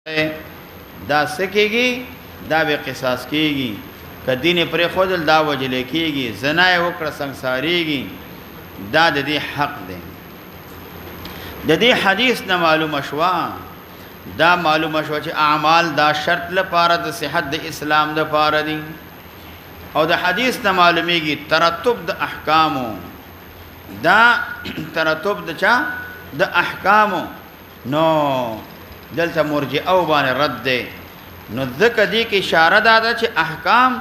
دا سکیږي دا به قصاص کیږي کدین پر خودل دا وجل کیږي زنا وکړه سنگساریږي دا د دې حق دی د دې حدیث نه معلومه شوا دا معلومه شوا چې اعمال دا شرط لپاره د صحت د اسلام د لپاره دي او د حدیث نه معلومیږي ترتب د احکامو دا ترتب د چا د احکامو نو دلته مرجئه او باندې رد ده نو ذکر دی کې اشاره ده چې احکام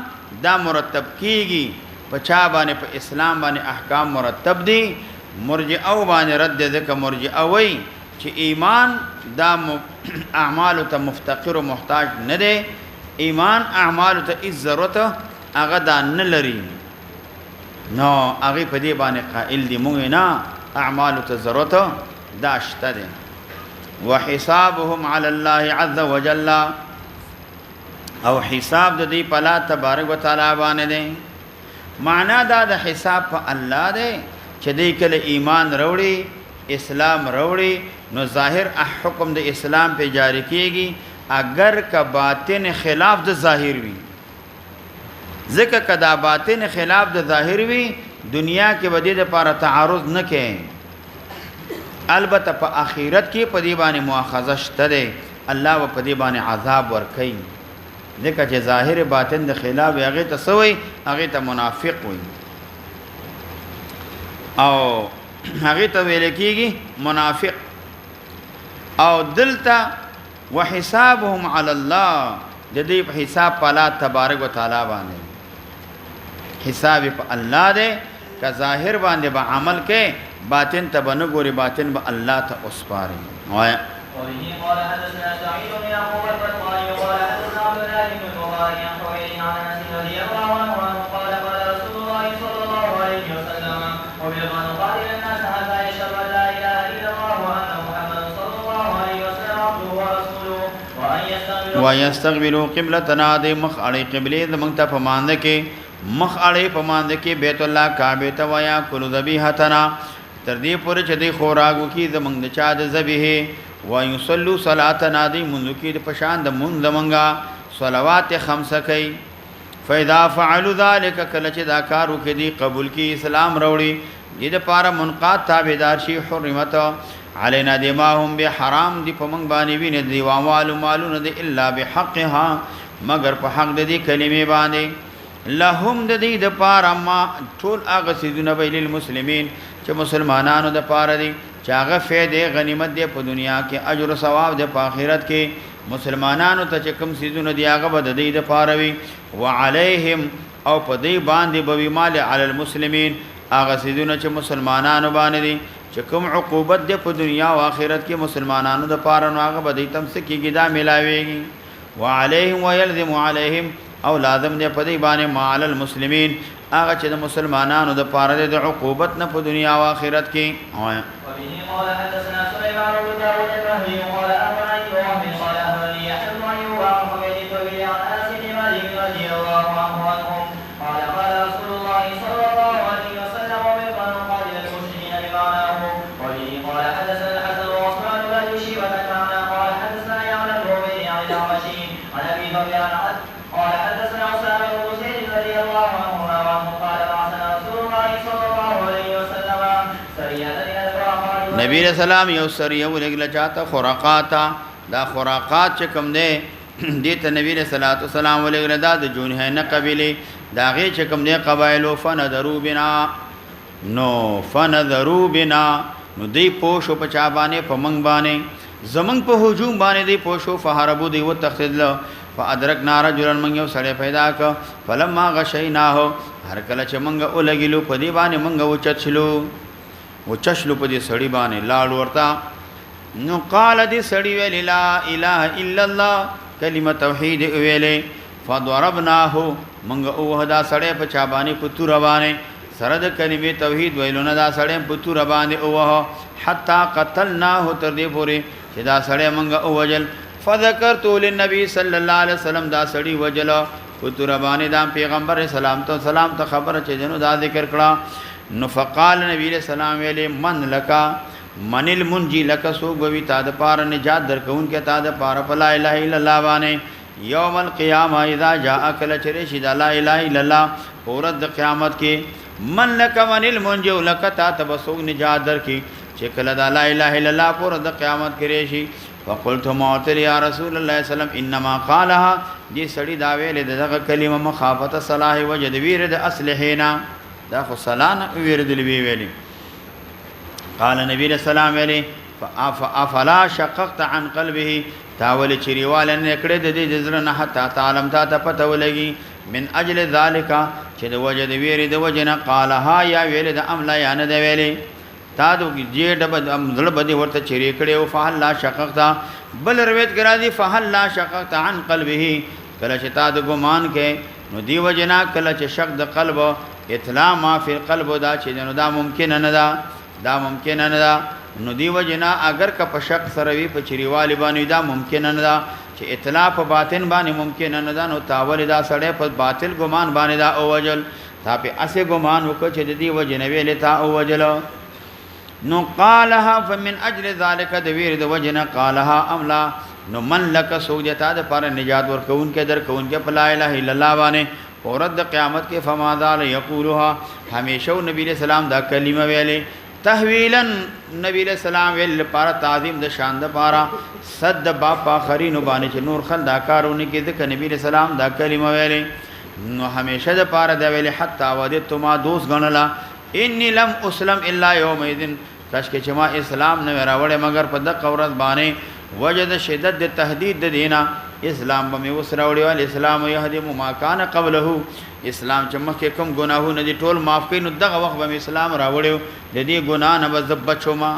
دا مرتب کیږي په چا باندې په اسلام باندې احکام مرتب دي مرجئه او باندې رد ده ذکر مرجئه وای چې ایمان دا اعمال ته مفتقر او محتاج نه ده ایمان اعمال ته از ضرورت هغه دا نه لري نو هغه په دې باندې قائل دي مونږ نه اعمال ته ضرورت دا شته ده وحسابهم على الله عز وجل او حساب د دې په الله تبارک وتعالى باندې دی معنا دا د حساب په الله دی چې دې کله ایمان وروړي اسلام وروړي نو ظاهر حکم د اسلام په جاری کیږي اگر کا باطن خلاف د ظاهر وي ځکه کدا باطن خلاف د ظاهر وي دنیا کې بدی د لپاره تعارض نه کوي البته په آخرت کې په دې باندې مؤاخذه شته ده الله په دې باندې عذاب ور کوي ځکه چې ظاهر باطن د خلاف هغه ته سوی هغه ته منافق وي او هغه ته ویل کېږي منافق او دلته وحسابهم على الله د دې په حساب په الله تبارک وتعالى باندې حساب په الله ده که ظاهر باندې به عمل کې باطن ته بنو ګوري باطن به الله ته اسپاري وایا وبه قال حدثنا سعيد بن يعقوب القطاني قال حدثنا عبد الله بن المبارك عن حويل عن انس رضي الله عنه قال قال رسول الله صلى الله عليه وسلم امرت ان اقاتل الناس حتى يشهدوا ان لا اله الا الله وان محمدا صلى الله عليه وسلم عبده ورسوله ويستقبلوا قبلتنا د مخ اړې قبله زمونږ ته پمانده کې مخ اړې پمانده کې بیت الله کعبه ته ویا کل ذبیحتنا تر دې پورې چې د خوراکو کې زمونږ د چا د ذبیحه ويصلوا صلاتنا دي منذ کې د پشان د مون زمونږه صلوات خمسه کوي فاذا فعلوا ذلك کله چې دا کارو کې دي قبول کې اسلام وروړي دې د پاره منقاد تابعدار شي حرمت علينا دماهم بحرام دي پمنګ باندې ویني دي واموال مالون دي الا بحقها مگر په حق د دې کلمې باندې لهم د دې د پاره ما ټول هغه سيزونه ویل المسلمین چې مسلمانانو د پاره دي چې هغه فائدې غنیمت دی په دنیا کې اجر او ثواب دی په آخرت کې مسلمانانو ته چې کوم سيزونه دی هغه به د دې د پاره وي وعليهم او په دې باندې به مال علی المسلمین هغه سيزونه چې مسلمانانو باندې دي چې کوم عقوبت دی په دنیا او آخرت کې مسلمانانو د پاره نو هغه به دې تم څه کېږي دا ملاويږي وعليهم ويلزم عليهم او لازم دی په دې باندې مال المسلمین هغه چې د مسلمانانو د پاره د عقوبت نه په دنیا او آخرت کې وبه قال حدثنا سليمان بن داود الرهي قال أخبرني وهب قال أخبرني يحيى بن أيوب عن حميد الطويل عن أنس بن مالك رضي الله عنهم قال قال رسول الله صلى الله عليه وسلم أمرت أن أقاتل المشركين بمعناه وبه قال حدثنا الحسن وعثمان بن أبي شيبة المعنى قال حدثنا يعلى بن عبيد عن الأعمشي عن أبي بكر قال حدثنا أسامة بن زيد رضي الله عنهما قال بعثنا رسول الله صلى الله عليه وسلم سرية إلى الخرقات نبی رسول الله یو سریه ولګل چاته خرقات دا خرقات چې کوم دی دته نبی رسول الله والسلام ولګل دا د جونهنه قبيله دا غي چې کوم دی قبایل فنذروا بنا نو دی پوشو په چا باندې په منګ باندې زمنګ په هجوم باندې دی پوشو فهربو دی و تخذل فادرکنا رجلا من یو سړی پیدا ک فلما غشیناه هر کله چې منګه ولګلو په دی باندې منګه وچشلو په دې سړی باندې لاړ ورتا نو قال دې سړی ویل لا اله الا الله کلمه توحید ویلې فضربناه منګه وهدا سړی په چا باندې پتور باندې سره د کلمه توحید ویلونه دا سړی پتور باندې اوه حتا قتلناه تر دې پورې چې دا سړی منګه اوجل فذكرت للنبي صلى الله عليه وسلم دا سړی وجل پتور باندې دا پیغمبر سلام ته خبر چې جنو دا ذکر کړه نو فقال نبی علیہ السلام ویلے من لکا من المنجی لک سوک بوی تا د پار نجات درکون کې تا د پار په لا اله الا الله باندې یوم القیامه اذا جاء کل چرشی د لا اله الا الله اورد قیامت کې من لک من المنجی لک تا تبسوک نجات درکی چې کله د لا اله الا الله پر د قیامت کې رشي فقلت موتل یا رسول الله صلی الله علیه وسلم انما قالها دې سړی دا ویل دغه کلمه مخافت صلاح وجد ویر د اصلحینا دا خو صلانه ویر د لوی ویلی قال نبی علیہ السلام ویلی افلا شققت عن قلبه تاول چریوال نه کړه د دې ځره نه حتا تعلم تا پته ولګي من اجل ذالک چې د وجد ویر د وجنه قالها یا ویل د املا یا نه د ویلی تا دو جې ډب زړه بده ورته چری کړي او فهل لا شققتا بل روایت کرا دي فهل لا شققت عن قلبه کله چې تا د ګمان کې نو دی وجنا کله چې شق د قلب اطلاع ما فی القلب دا چې نو دا ممکن نه دا ممکن نه دا نو دی وجنا اگر که په شق سره وی په چریوالي باندې دا ممکن نه دا چې اطلاع په باطن باندې ممکن نه دا نو تاول دا سړی په باطل ګمان باندې دا او وجل تا په اسه ګمان وکړي چې دی وجنه ویل تا او وجل نو قالها فمن اجل ذلك دویر د وجنه قالها املا نو من لک سوجتا د پر نجات ور کون کې در کون کې لا اله الا الله باندې اورد قیامت کې فما ذال یقولها همیشه نبی علیہ السلام دا کلمه ویلې تحویلا نبی علیہ السلام ویل پر تعظیم د شان د پارا صد باپ اخرین باندې چې نور خل دا کارونه کې د نبی علیہ السلام دا کلمه ویلې نو همیشه د پارا دا ویلې حتا ودت ما دوست غنلا انی لم اسلم الا یومئذ کاش کې چې ما اسلام نه راوړې مگر په د قورت باندې وجد شدت د تهدید د دینا اسلام به اوس راوړی ول اسلام يهدم ما كان قبله اسلام چې مخکې کوم ګناهونه دي ټول معاف کړي نو دغه وخت به اسلام راوړیو د دې ګناه نه بزب بچو ما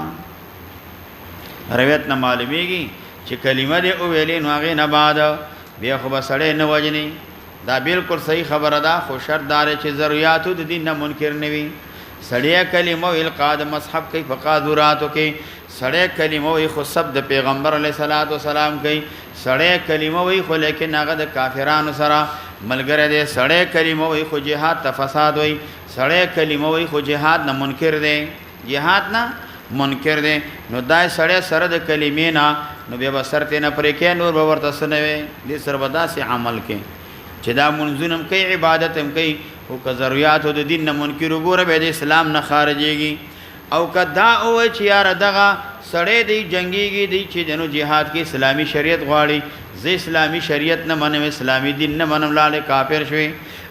روایت نه معلومیږي چې کلمه دې او ویلې نو هغه نه بعد بیا خو بسړې نه وجني دا بالکل صحیح خبره ده خو شرط دار چې ضرورت د دین نه منکر نه وي سړی کلمه ویل قاد مصحف کوي فقادراتو کې سړی کلمه وی خو سب د پیغمبر علیه الصلاۃ والسلام کوي سړی کلمه وی خو لیکن هغه د کافرانو سره ملګری دی سړی کلمه وی خو جهاد ته فساد وی سړی کلمه وی خو جهاد نه منکر دی جهاد نه منکر دی نو دای سړی سره د کلمې نه نو بیا بسرته نه پرې کې نور به ورته سنوي دې سر بداسي عمل کې چې دا منځونم کوي عبادت هم کوي او که ضرورت د دین نه منکر وګوره به د اسلام نه خارجيږي او کدا او چې یار دغه سړی دی جنگيږي دی چې دنو jihad کې اسلامي شریعت غواړي زه اسلامي شریعت نه منم اسلامي دین نه منم لاله کافر شوی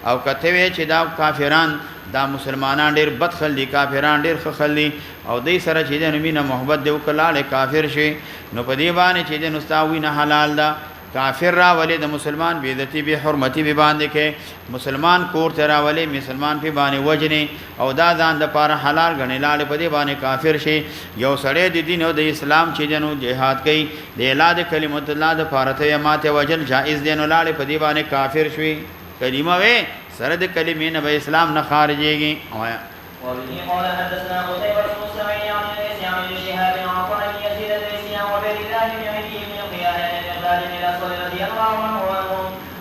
او کته وی چې دا کافران دا مسلمانان ډیر بد خلدي کافران ډیر خلدي او دې سره چې دنو مینه محبت دی وکړه کافر شي نو په دې باندې چې دنو استاوی نه حلال ده کافر را ولی د مسلمان بیزتی به حرمتی به باندې کې مسلمان کور ته را ولی مسلمان په باندې وجنی او دا ځان د پاره حلال غنی لاله په دې باندې کافر شي یو سړی د دین او د اسلام چې جنو جهاد کوي د اعلان کلمت الله د فارته ماته وجل جائز دین لاله په دې باندې کافر شوی کلمه وې سره د کلمې نه به اسلام نه خارجيږي وایا وبه قال حدثنا قتيبة بن سعيد عن ليس عن شهاب عن عطاء بن يزيد الديسي عن عبيد الله بن عدي بن قيان بن الاسود رضي الله عنه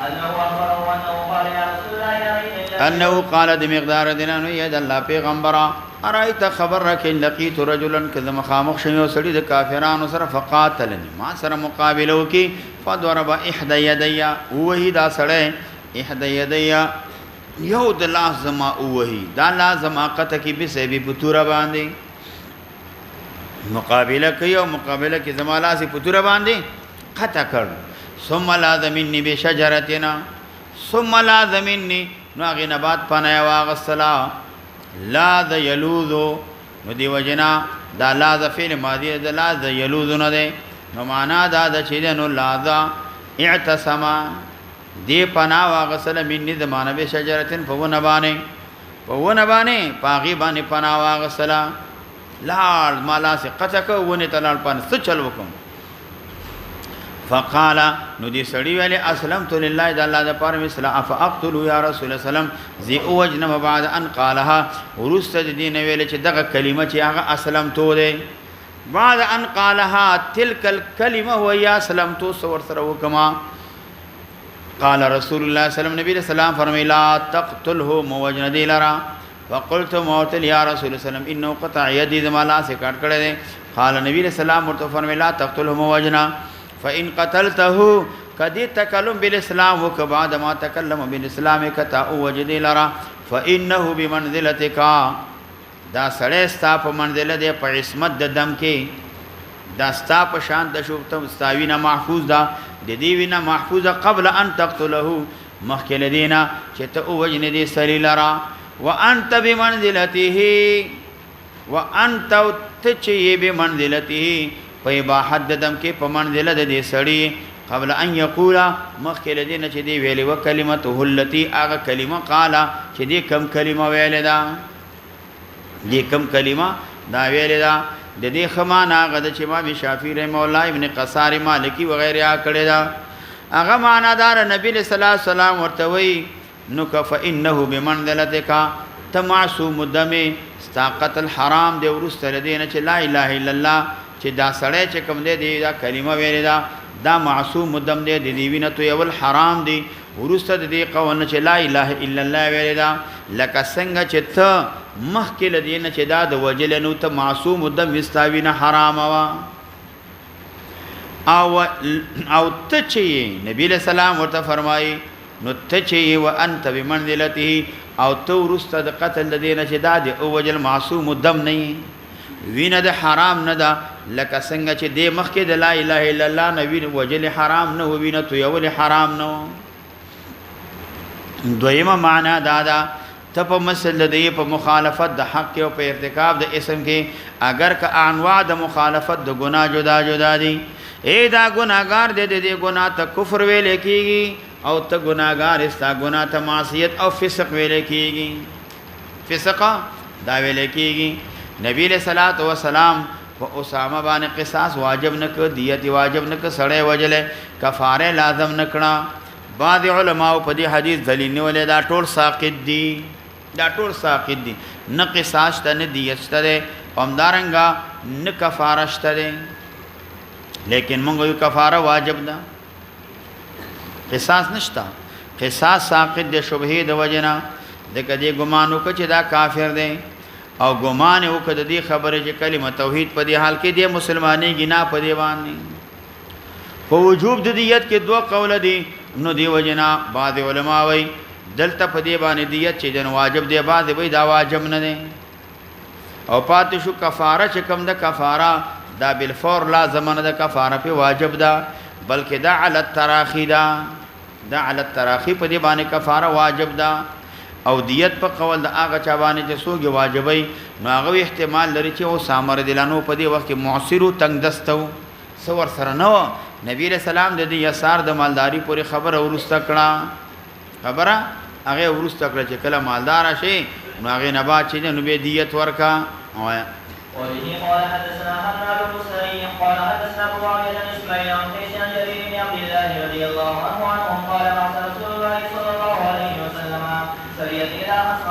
انه اخبره انه قال يا رسول الله انه قال د مقدار دینانو ید الله پیغمبر ارایت خبر رکه لقیت رجلا کذ مخامخ شنو سړي د کافرانو سره فقاتلني ما سره مقابله وکي فضرب احدى يدي وهي دا سړی احدى يدي یو د لازم اوهی دا لازم قطه کی به سبب پتور باندې مقابله کوي او مقابله کې زمالاسی پتور باندې قطع کړ ثم لازمني بشجرتنا ثم لازمني نو هغه نبات پناه واغسلا لا ذ يلوذ نو دی وجنا دا لا ذ فعل ماضی دا لا ذ يلوذ نه ده نو معنا دا د چې نو لا ذ اعتصم دی پنا واغسل منی زمانه به شجرتن فونه باندې پاغي باندې پنا واغسل لال مالا سے قطک ونه تلال پن څه چل وکم فقال نو دی سړی ویلی اسلمت لله د الله د پاره مثل اف اقتل یا رسول الله سلام زی اوجنم بعد ان قالها ورست دین ویل چې دغه کلمه چې هغه اسلمت ده بعد ان قالها تلك الكلمه ويا اسلمت سور سره وکما قال رسول الله صلى الله عليه وسلم نبی رسول الله فرمای لا تقتله موجن دی لرا وقلت موت يا رسول الله صلى الله عليه وسلم انه قطع يدي ذمالا سے کاٹ کړه دے قال نبی علیہ السلام ورته فرمایي لا تقتلهم وجنا فإن قتلته کدی تکلم بالاسلام وک بعد ما تکلم بالاسلام کتا وجد لرا فإنه بمنزلتك دا سړی ستا په منزله دی په عصمت د دم کې دا ستا په شان د شوتم ستاوینه محفوظ ده د دې وینه محفوظه قبل ان تقتله مخکې لدینا چې ته وجن دي سړی لرا وانت بمنزلته وانت تچي بمنزلته په اباحت د دم کې په منزله د دې سړی قبل ان يقول مخکې لدینا چې دی ویلې وکلمته التي اغه کلمه قال چې دی کم کلمه ویلې ده دی کم کلمه دا ویلې ده د دې خمانه غد چې امام شافعي رحم الله ابن قصار مالکی وغيرها کړي دا هغه معنا دار نبی صلی الله علیه وسلم ورته وی نو کف انه بمنزلتک تمعصوم الدم استاقت الحرام دی ورسته لدینه چې لا اله الا الله چې دا سړی چې کوم دی دا کلمه ویلې ده دا معصوم الدم دی د دې وینه تو یو حرام دی ورسته د دې قول چې لا اله الا الله ویلې ده لکه څنګه چې ته مخکې لدینه چې دا د وجل نو ته معصوم الدم واستاوینه حرام وا او ته چې نبی له سلام ورته فرمایي نو ته چې وانت بمنزلته او تو ورسته د قتل لدینه چې دا د وجل معصوم الدم نه وینه د حرام نه ده لکه څنګه چې د مخکې د لا اله الا الله نبی وجل حرام نه وینه تو یو حرام نه دویمه معنا دا ته په مسله دی په مخالفت د حق او په ارتکاب د اسم کې اگر که انواع د مخالفت د ګناه جدا جدا دي اے دا ګناګار دې دې ګناه ته کفر ویل کېږي او ته ګناګار استا ګناه ته معصیت او فسق ویل کېږي فسق دا ویل کېږي نبی له صلوات و سلام په اسامه باندې قصاص واجب نه ک دیت واجب نه ک سړی وجله کفاره لازم نه کړه بعض علماء په دې حدیث دلیل نیولې دا ټول ساقط دي دا ټول ساقط دي نه قصاص ته نه دیت ته همدارنګه نه کفاره شته لیکن موږ یو کفاره واجب ده قصاص نشتا قصاص ساقط د شبهه د وجنا د کدی ګمانو ک چې دا کافر دی او ګمان وکړه د دې خبره چې کلمه توحید په دې حال کې د مسلمانۍ گنا په دی باندې په وجوب د دیت کې دوه قول دي نو دی وجنا بعض علما وای دلته په دی باندې دیت چې جن واجب دی بعض وای دا واجب نه دی او پاتې شو کفاره چې کوم د کفاره دا بالفور لازم نه د کفاره په واجب ده بلکې دا علی التراخی ده دا علی التراخی په دی باندې کفاره واجب ده او دیت په قول د هغه چا باندې چې سوګي واجبای نو هغه احتمال لري چې او سامر دلانو په دی وخت کې معصرو تنگ دستو سور سره نو نبی رسول الله د دې یسار د مالداری پورې خبره ورسته کړه خبره هغه ورسته کړه چې کله مالدار شي نو هغه نه با چې نو به دیت ورکا وایا وبه قال حدثنا حماد بن سري قال حدثنا ابو عبد اسماعيل عن قيس عن جرير بن عبد الله رضي الله عنه قال بعث رسول الله صلى الله عليه وسلم سريه الى اصحاب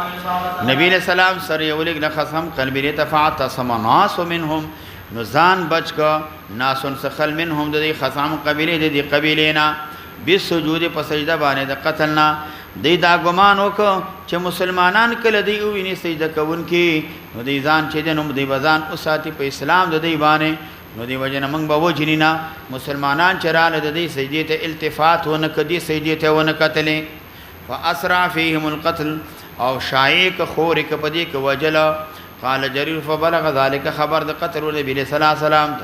نبی علیہ السلام سریه ولګ خصم قلبی تفعت سمناس منهم نزان بچ کا ناسن سخل منهم د خصام قبیله د قبیلینا بسجود په سجده باندې د قتلنا دی دا ګمان وک چې مسلمانان کله دی ویني سجده کوون کې نو دی ځان چې دنو دی بزان اوساتی په اسلام د دی باندې نو دی وجنه موږ به وجنینا مسلمانان چراله د دی سجده ته التفات ونه کدي سجده ته ونه قتلې فاسرع فيهم القتل او شایق خور ک پدی ک وجل قال جرير فبلغ ذلك خبر د قتل نبی صلی الله علیه وسلم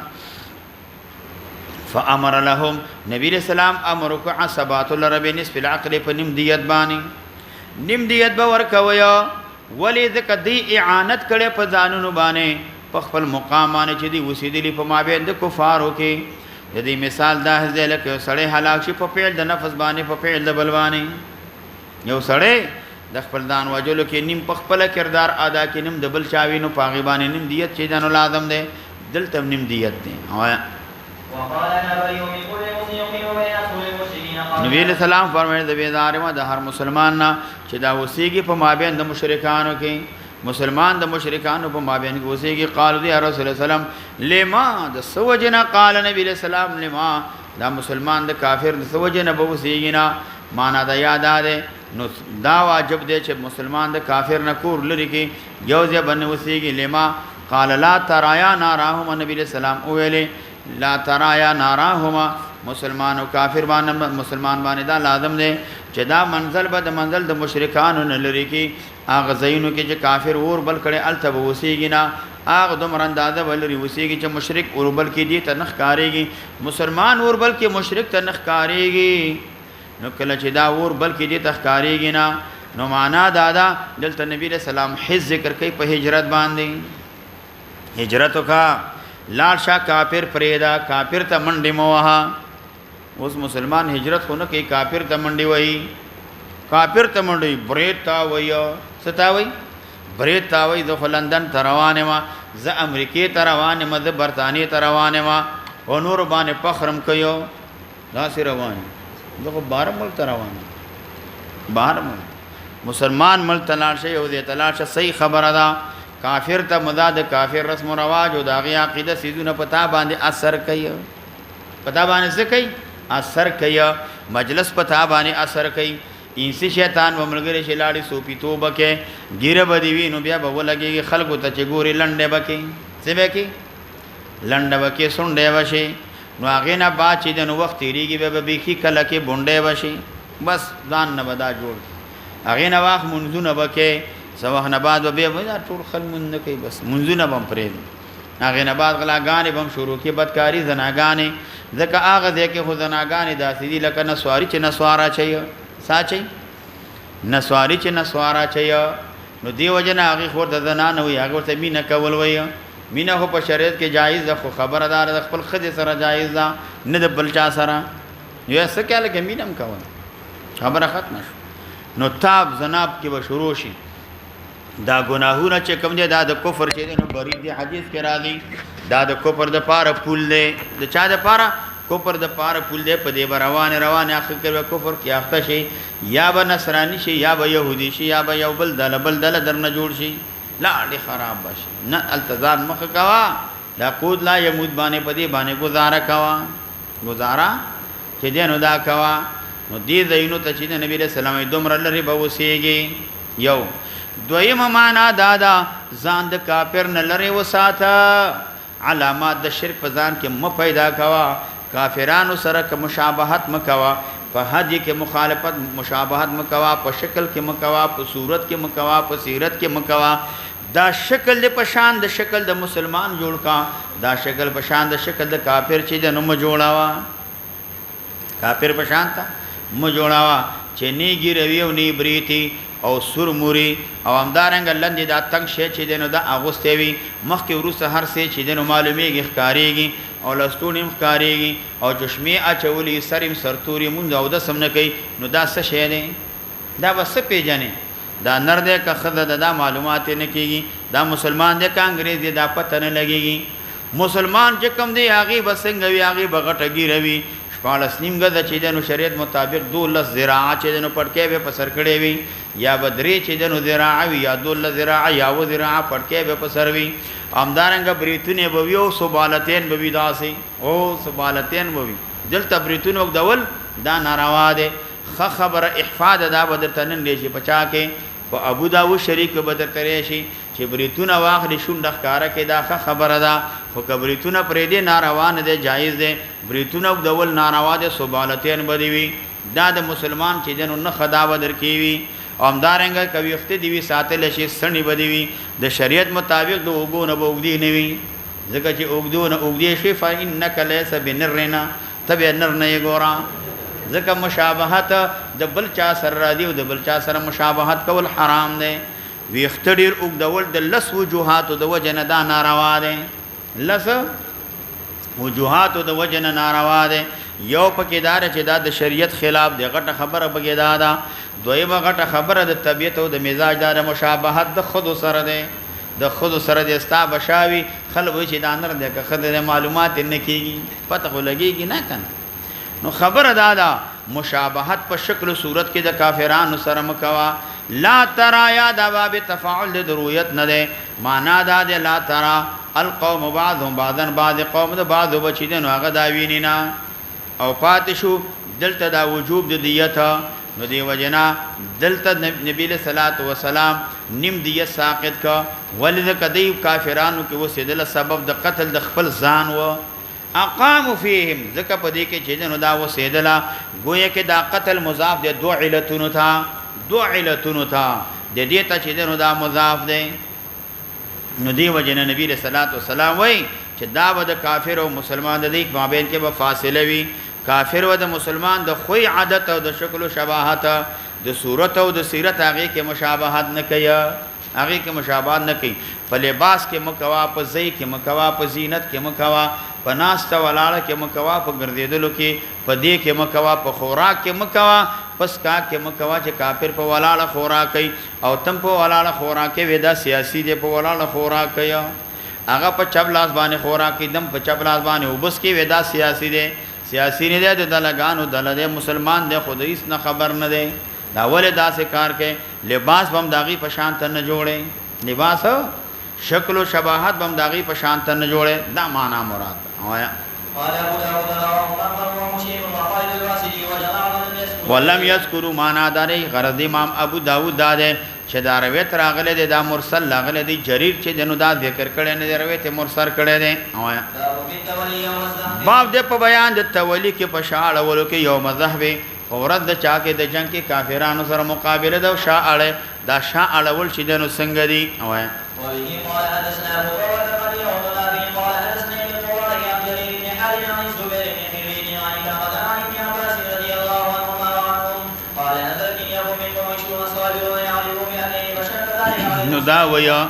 فامر لهم نبی علیہ السلام امر کو عصبات الرب نسب العقل په نیم دیت باندې نیم دیت به ورکویا ولی ذکر دی اعانت کړي په ځانونو باندې په خپل مقام باندې چې دی وسیدلی په مابین د کفارو کې د دې مثال دا هزله کې سړی هلاک شي په پیل د نفس باندې په پیل د بلوانی یو سړی د خپل دان وجلو کې نیم په خپل کردار ادا کې نیم د بل چاوینو پاغي باندې نیم دیت چې دانو لازم دی دلته نیم دیت دی وقال نبي من كل مسلم يقيم بين اصول المشركين نبی علیہ السلام فرمایي د بیدارمه د هر مسلمان نه چې دا وسیږي په مابین د مشرکانو کې مسلمان د مشرکانو په مابین کې وسیږي قال دی رسول الله سلام لما د سوجنا قال نبی علیہ السلام لما دا مسلمان د کافر د سوجنا به وسیږي نه معنا دا یاد ده نو دا واجب دی چې مسلمان د کافر نه کور لري کې یو ځای باندې وسیږي لما قال لا ترایا ناراهما نبی علیہ السلام اویلې لا ترایا ناراهما مسلمان او کافر باندې مسلمان باندې دا لازم دی چې دا منزل به د منزل د مشرکانو نه لري کې هغه ځایونو کې چې کافر اور بل کړي الته به وسیږي نه هغه دومره اندازه ولري وسیږي چې مشرک اور بل کې دي ته نخ کاریږي مسلمان اور بل کې مشرک ته نخ کاریږي نو کله چې دا اور بل کې دي ته کاریږي نه نو معنا دا دلته نبی رسول سلام حز ذکر کوي په هجرت باندې هجرت کا لال شاه کافر پریدا کافر ته منډه موها اوس مسلمان هجرت خو نه کوي کافر ته منډي وای کافر ته منډي بریتا وای ستا وای بریتا وای د لندن ته روانه ما ز امریکای ته روانه ما د برتانی ته روانه ما او نور باندې فخرم کيو دا سي روان دغه بار ملک ته روانه بار مسلمان ملک تلار شي او د تلار شي صحیح خبره ده کافر ته مداد کافر رسم و رواج او داغي عقیده سيزونه پتا باندې اثر کوي پتا باندې څه کوي اثر کوي مجلس پتا باندې اثر کوي انسی شیطان و ملګری شي لاړي سوپی توبه کې ګیره بدی وی نو بیا به ولګي خلکو ته چې ګوري لنډه بکی څه بکی لنډه بکی سونډه وشي نو هغه نه با چې د نو وخت تیریږي به بيخي کله کې بونډه وشي بس ځان نه ودا جوړ هغه نه واخ منځونه بکی سوخ نه بعد به ودا ټول خل مونږ کوي بس منځونه بم پرې هغه نه بعد غلاګانې بم شروع کې بدکاری زناګانې ځکه هغه ځکه خو زناګانې داسې دي لکه نسواری چې نسوارا چي ساچي نسواری چې نسوارا چي نو دیو جن هغه خور د زنان وي هغه ته مینه کول وي مینه خو په شریعت کې جایز ده خو خبردار د خپل خځه سره جایز ده نه د بل چا سره یو څه کله کې مینم کول خبره ختم شو نو تاب زناب کې به شروع شي دا گناهونه چې کوم دي دا د کفر چې نو بری دي حدیث کې راځي دا د کفر د پاره پول دی د چا د پاره کفر د پاره پول دی په دې روان اخر کې کفر کې اخته شي یا به نصرانی شي یا به يهودي شي یا به یو بل دل درنه جوړ شي لا دې خراب بشي نه التزام مخ کوا دا قود لا يمود باندې پدې باندې گزاره کوا گزاره چې دې نو دا کوا نو دې زینو ته چې نبی رسول الله دومره لري به وسیږي یو دویم معنا دادا ځان د کافر نه لري وساته علامات د شرک په ځان کې م پیدا کوا کافرانو سره که مشابهت مکوا په حدی کې مخالفت مشابهت مکوا په شکل کې مکوا په صورت کې مکوا په سیرت کې مکوا دا شکل د پشان د شکل د مسلمان جوړ کا دا شکل پشان د شکل د کافر چې د نوم جوړاوا کافر پشان تا م جوړاوا چې نی ګیروي او نی بریتی او سور موري او همدارنګ لندې دا تنگ شي چې دنو دا اغوستې وي مخکې ورسره هر څه چې دنو معلومیږي ښکاریږي او لستونیم ښکاریږي او چشمه اچولي سریم سرتوري مونږ او د سم نه کوي نو دا څه شي دی دا بس پیژنې دا نر دې که خزه دا معلومات نه کیږي دا مسلمان دې کا انګريز دې دا پته نه لګيږي مسلمان چې کوم دی هغه بسنګ وي هغه بغټګي روي پالس نیم غد چې دنو شریعت مطابق 12 زراعه چې دنو پټکې به پسر کړي وي یا بدري چې دنو زراعه وي یا 12 زراعه یا و زراعه پټکې به پسر وي امدارنګ بریتونه به ویو سبالتين به ویداسي او سبالتين به وي دلته بریتونه وګدول دا ناروا ده خبر احفاد دا بدر تنن دي شي بچا کې په ابو داود شریف کې بدر ترې شي چې بریتونه واخلي شونډه ښکارا کې دا خبره ده خو کبریتونه پرې دي ناروا نه دي جایز دي بریتونه دول ناروا دي سبالتين بدی وي دا د مسلمان چې دنو نه خدا بدر کی وي امدارنګ کوي وخت دی وی ساتل شي سنی بدی وي د شریعت مطابق د وګونه بوګدي نه وي ځکه چې وګدونه وګدي شي فإنک ليس بنرنا تبع نر نه ګورا ځکه مشابهت د بل چا سره را دی او د بل چا سره مشابهت کول حرام دی وی اختډیر وګدول د لس وجوهات د وجنه دا ناروا دی لس وجوهات د وجنه ناروا دی یو پکې دار چې دا د شریعت خلاف دی غټه خبره بګی دا دویمه غټه خبره د طبيعت او د مزاج د مشابهت د خود سره دی د خود سره د استا بشاوي خلک چې دا نر دی که خدای معلومات نه کیږي پته خو لګيږي نه کنه نو خبره دادا مشابهت په شکل صورت کې د کافرانو سره مکوا لا ترى یا دا باب تفاعل د رؤیت نه ده معنا دا ده لا ترى القوم بعضهم بعضا بعض قوم د بعض بچیدنو هغه دا وینینا او پاتشو دلته دا وجوب د دیت نو دی وجنا دلته نبی له صلوات و سلام نیم دیه ساقط کا ولذ کدی کافرانو کې وسیدل سبب د قتل د خپل ځان و اقام فيهم ذکر پدې کې چې نو دا وسیدلا گویا کې دا قتل مضاف دی دو علتونو تھا د دې ته چې نو دا مضاف دی نو دی وجنا نبی له صلوات و سلام وای چې دا د کافر او مسلمان د دې مابین کې به فاصله وي کافر و د مسلمان د خوې عادت او د شکل او شباهت د صورت او د سیرت هغه کې مشابهت نه کوي هغه کې مشابهت نه کوي په لباس کې مکوا په زئی کې مکوا په زینت کې مکوا په ناسته ولاړه کې مکوا په ګرځېدلو کې په دې کې مکوا په خوراک کې مکوا پس کا کې مکوا چې کافر په ولاړه خوراک کوي او تم په ولاړه خوراک کې ودا سیاسي دی په ولاړه خوراک کوي هغه په چبلاس باندې خوراک کې دم په چبلاس باندې وبس کې ودا سیاسي دی سیاسی نه دی د دلګانو دلته مسلمان دی خو هیڅ نه خبر نه دی دا ول داسې کار کې لباس بم داغي په شان ته نه جوړي لباس شکل او شباهت بم داغي په شان ته نه جوړي دا معنا مراد آیا قال ابو داود ومشير وقال الواسدي وجماعه ولم يذكروا معنا داري غرض امام ابو داود داده چې دا روایت راغله د دا مرسل راغله دی جرير چې جنو دا ذکر کړي نه روایت مرسل کړي دي آیا باب دې په بیان د تولی کې په شاړه ولو کې یوم ذهب اورد د چا کې د جنگ کې کافرانو سره مقابله د شاړه دا شاړه ول چې جنو څنګه دي آیا قال حدثنا ابو داود قال يوم النبي قال حدثنا ابن مبارك عن جرير بن حازم عن الزبير بن حبيب عن ابن عباس رضي الله عنهم قال نزلت يوم منكم 20 صابرون يعرفون بأنهم بشر نو دا ویا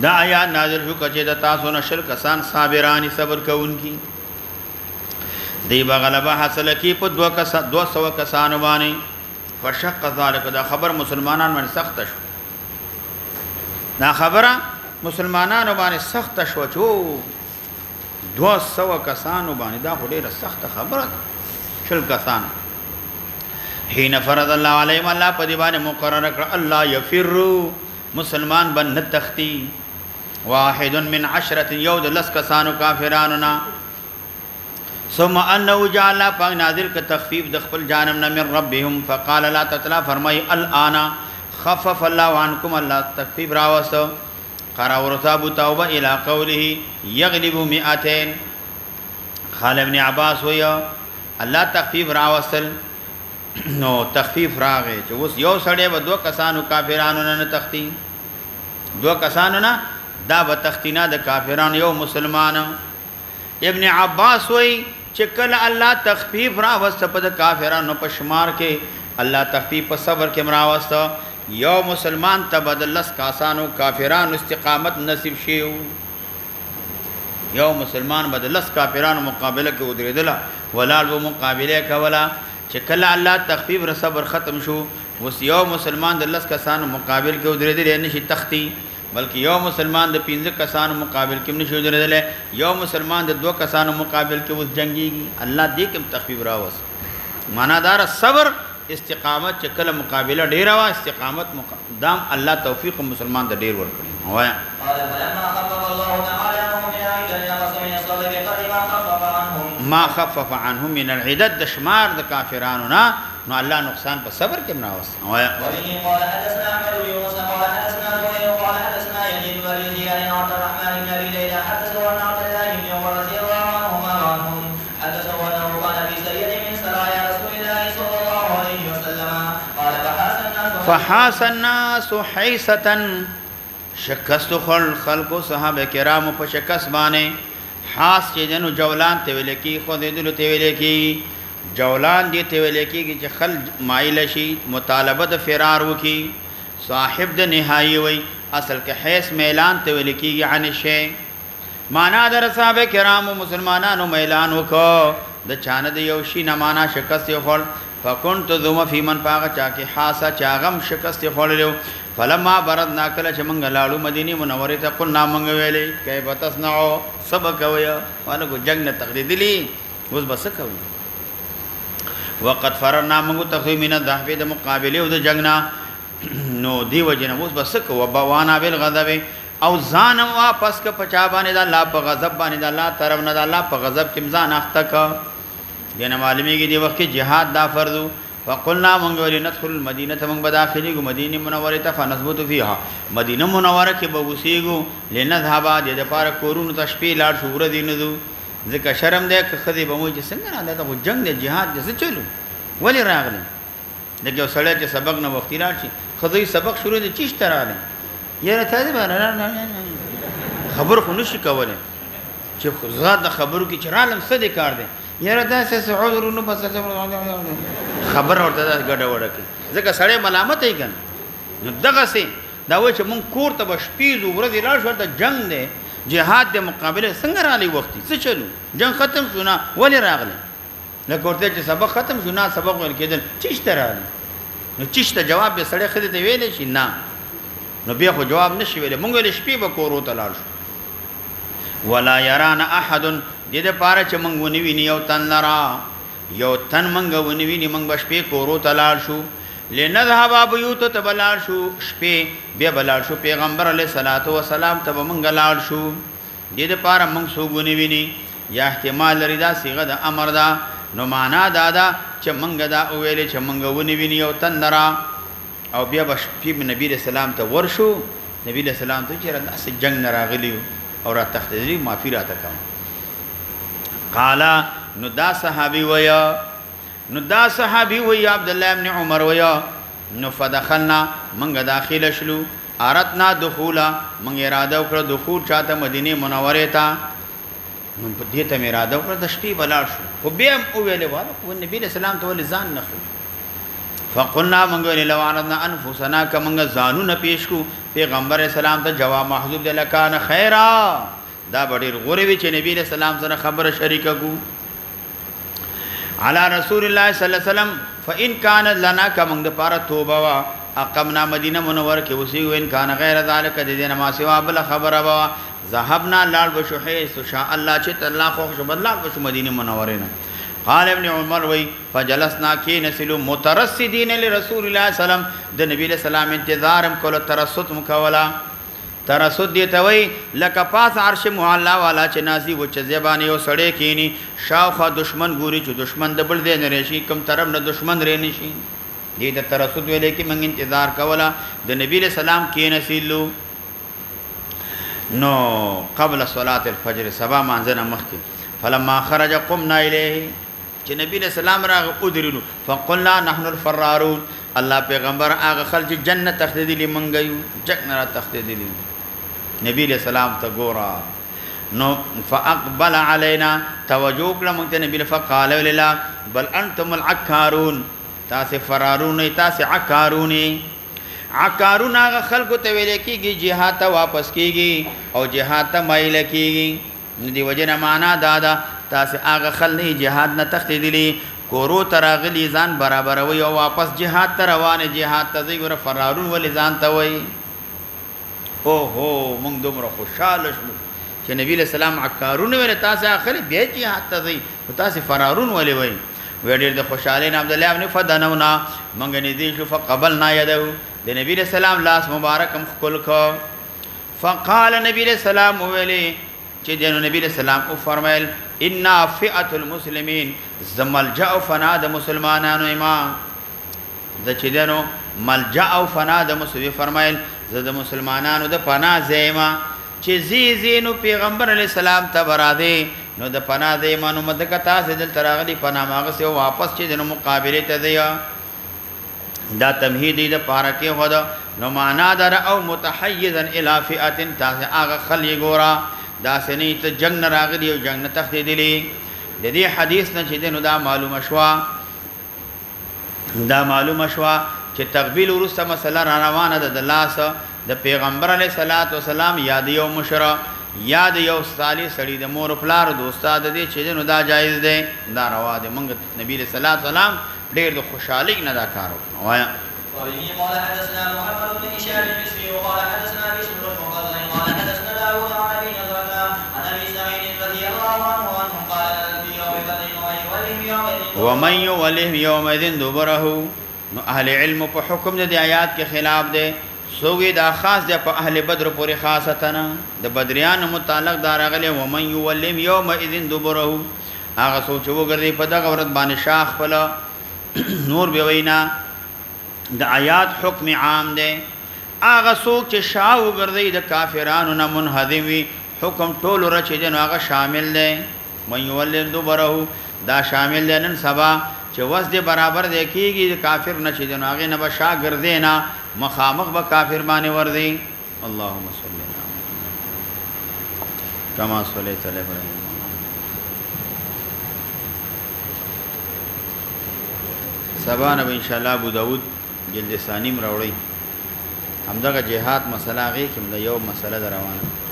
دا آیات نازل شو کچه د تاسو نه شر کسان صابرانی صبر کوونکی دی بغلبه حاصل کی په 200 کسان باندې فشق ذلك دا خبر مسلمانان باندې سخت شو دا خبره مسلمانانو باندې سخت شو چې 200 کسان باندې دا ډیره سخت خبره شل کسان حين فرض الله عليهم الله په دې باندې مقرر کړ الله يفر مسلمان بن تختی واحد من 10 يود لس کسانو کافراننا ثم انه جعل پاک نازل ک تخفیف د خپل جانب نه من ربهم فقال لا تطلع فرمای الان خفف الله عنكم الله تخفیف راوستو قرا ورثاب توبه الى قوله يغلب 200 خالد ابن عباس ويا الله تخفیف راوستل نو تخفیف راغی چې اوس یو سړی به 2 کسانو کافرانو نه تختی 2 کسانو نه دا به تختینا د کافرانو یو مسلمان ابن عباس وی چې کله الله تخفیف راوست په د کافرانو په شمار کې الله تخفیف په صبر کې راوست یو مسلمان تبدلس کسانو کافرانو استقامت نصیب شیو یو مسلمان بدلس کافرانو مقابله کې ودرېدل ولال و مقابله کولا چې کله الله تخفیف را صبر ختم شو وس یو مسلمان د لس کسانو مقابل کې ودرېدل نشي تختی بلکې یو مسلمان د 15 کسانو مقابل کې نشي ودرېدل یو مسلمان د 2 کسانو مقابل کې وس جنگيږي الله دې کوم تخفیف راوس معنا دار صبر استقامت چې کله مقابله ډیر وا استقامت مقدام الله توفیق مسلمان د ډیر ورکړي وایا قال فلما خفف الله تعالى عنهم من عيد الصبر بقدر ما خفف عنهم ما خفف عنهم من العدد د شمار د کافرانو نه نو الله نقصان په صبر کې مناوس وایا وبه قال حدثنا احمد بن يونس قال حدثنا زهير قال حدثنا يزيد بن ابي عن عبد الرحمن بن ابي ليلى حدثه عن عبد الله بن عمر رضي الله عنهم حدثه انه كان في سريه من سرايا رسول الله صلى الله عليه وسلم قال فحاس الناس حيسة شکست خلق صحابه کرام په شکست باندې حاس چې جنو جولان ته ویل کی خو دې دلته ویل کی جولان دې ته ویل کی چې خل مایل شي مطالبه د فرار وکي صاحب د نهایی وي اصل کې حیث میلان ته ویل کی عن شی معنا در صحابه کرام مسلمانانو میلان وکړو د چانه د یو شي نه معنا شکست خل فكنت ذم في من پاغه چا کې حاسه چاغم شکست خللو فلما بردنا کله چې مونږ لاړو مدینه منوره ته قلنا مونږ ویلې کای بتسنعو سبق ویا ونګو جنگ نه تقریدلی اوس بس کوي وقت فررنا مونږ ته من الذهب د مقابله او د جنگنا نو دی وجنه اوس بس کو وبوانا بالغضب او ځان واپس ک پچا باندې د الله په غضب باندې د الله طرف نه د الله په غضب کې ځان اخته ک دنه معلومیږي دی وخت کې jihad دا فرض فقلنا من ولي ندخل المدينه من بداخلي مدينه منوره فنثبت فيها مدینه منوره کې به وسیګو لنذهب د پاره کورونو تشپی لاړ شو ور دین دو ځکه شرم دې خدي به مو چې څنګه نه دا جنگ د جهاد دې چلو ولی راغلی دغه سړی چې سبق نه وختي راشي خدای سبق شروع دي چیش تراله یاره ته دې خبر خو نشي کوله چې زاد خبرو کې چرالم څه دې کار دی یاره دا څه سعود ورونو بس خبر ورته غډه وړه کې ځکه سړی ملامت یې کن نو دغه سي دا و چې مونږ کور ته بشپیزو ورځې راځو د جنگ دی جهاد د مقابله څنګه را لې وختي څه چلو جنگ ختم شو نه ولی راغله لکه ورته چې سبق ختم شو نه سبق ول کېدل چیشته راغله نو چیشته جواب به سړی خدای ته ویل شي نه نو بیا خو جواب نشي ویل مونږ له شپې به کورو ته لاړ شو ولا يرانا احد دې د پاره چې مونږ ونی ویني یو تن لرا یو تن مونږ ونی ویني مونږ بشپې کورو ته لاړ شو لنذهب بيوت تبلال شو شپې بیا بلال شو پیغمبر علیه الصلاۃ والسلام ته مونږ لاړ شو دې د پاره مونږ سو ونی ویني یا احتمال لري دا صيغه د امر دا نو معنا دا چې مونږ دا ویلې چې مونږ ونی ویني یو تن لرا او بیا بشپې نبی رسول الله ته ورشو نبی رسول الله ته چې راځي جنگ راغلی او را تختدلی معافی را تکم قالا نو دا صحابی ویا عبد الله ابن عمر ویا نو فدخلنا منګه داخل شلو ارتنا دخولا منګه اراده وکړه دخول چاته مدینه منوره ته نو په دې ته اراده وکړه د شپې بلار شو خو بیا او ویلې واره او نبی رسول الله ته ول ځان نه فقلنا منګه لو عرضنا انفسنا کمنګه ځانو نه پیش کو پیغمبر اسلام ته جواب محذوب د لکان خیرا دا ډېر غوړې وی چې نبی رسول الله سره خبره شریکه کو علی رسول الله صلی الله علیه وسلم فان کان لنا کمنګ د پاره توبه وا اقمنا مدینه منوره کې وسی وین کان غیر ذلک د دې نه ما سوا بل خبره وا ذهبنا لال بشحیث شاء الله چې الله خو شو بدل بشو مدینه منوره نه قال ابن عمر وی فجلسنا کی نسلو مترصدین لرسول الله صلی الله علیه وسلم د نبی له سلام انتظارم کول ترصد مکولا ترصد دی ته وی لکه پاس عرش معلا والا چې نازي و چې زبانه یو سړی کینی شاوخه دشمن ګوري چې دشمن د بل دی نه رشي کم طرف نه دشمن رې نشي دې د ترصد ویلې کې موږ انتظار کولا د نبی له سلام کې نسلو نو قبل صلاه الفجر سبا مانځنه مخکې فلما خرج قمنا الیه چې نبی له سلام راغ ودرلو فقلنا نحن الفرارون الله پیغمبر هغه خلک جنت تخدیدلی منګیو جنت را تخدیدلی نبی له سلام ته ګورا نو فاقبل علينا توجه کړه مونږ ته نبی فقال لله بل انتم العكارون تاسو فرارون تاسو عکارون عکارون هغه خلکو ته ویل کېږي jihad ته واپس کېږي او jihad ته مایل کېږي دی وجنه معنا دادا تاسو هغه خلک jihad نه تخدیدلی کورو تراغلی ځان برابر وي او واپس jihad ته روانه jihad ته زی ګره فرارون ولې ځان ته وي او هو موږ دومره خوشاله شو چې نبی له سلام عکارون ور تاسو اخر بیا jihad ته زی تاسو فرارون ولې وي وړي د خوشاله عبد الله ابن فدنونا موږ نه دي شو فقبلنا يده د نبی له سلام لاس مبارک مخکل کو فقال نبی له سلام ویلي چې د نبی له سلام او فرمایل ان فئه المسلمین زملجا او فنا د مسلمانانو امام د چې دنو ملجا او فنا د مسلمان فرمایل زه د مسلمانانو د پنا زیما چې زینو پیغمبر علی السلام ته براده نو د پنا زیمانو مدکتا سدل تراغلی پنا ماغه سه واپس چې د مقابله ته دی دا تمهیدی د پارکه هدا نو معنا در او متحیزا الی فئه تاسه هغه خلی ګورا دا سنی ته جنگ راغلی او جنگ تخدیدلی د دې حدیث نه چې دنو دا معلومه شوا چې تقبیل ورسته مسله روانه ده د لاس د پیغمبر علی صلوات و سلام یاد یو مشره یاد یو صالح سړی د مور پلار د استاد دې چې دنو دا جایز ده دا روا ده موږ نبی صلی الله علیه وسلم ډېر د خوشحالۍ نه دا کار وکړو وایا قال حدثنا محمد بن هشام المصري وقال حدثنا بشر بن المفضل قال حدثنا داوود عن ابي نضرة عن ابي سعيد رضي الله عنه قال في يوم بدر ومن يولهم يومئذ دبره نو اهل علم په حکم د آیات کې خلاف ده سوګي دا خاص ده په اهل بدر پورې خاصتنا د بدریان متعلق دارغله ومن يولهم يومئذ دبره هغه سوچ وګرځي په دغه ورځ باندې شاخ پلا نور به وینا د آیات حکم عام دی هغه څوک چې شاو ګرځي د کافرانو نه منهدم وي حکم ټول رچې دی نو هغه شامل دی من یولد دبره دا شامل دی نن سبا چې وس دی برابر دی کېږي د کافر نه چې دی نو هغې نه به شا ګرځې نه مخامخ به کافر باندې ورځي اللهم صل علی کما صلیت علی ابراهیم سبا نه ان شاء الله ابو داود جلد ثانی راوړي همدغه جهاد مسله هغې کې د یو مسله روانه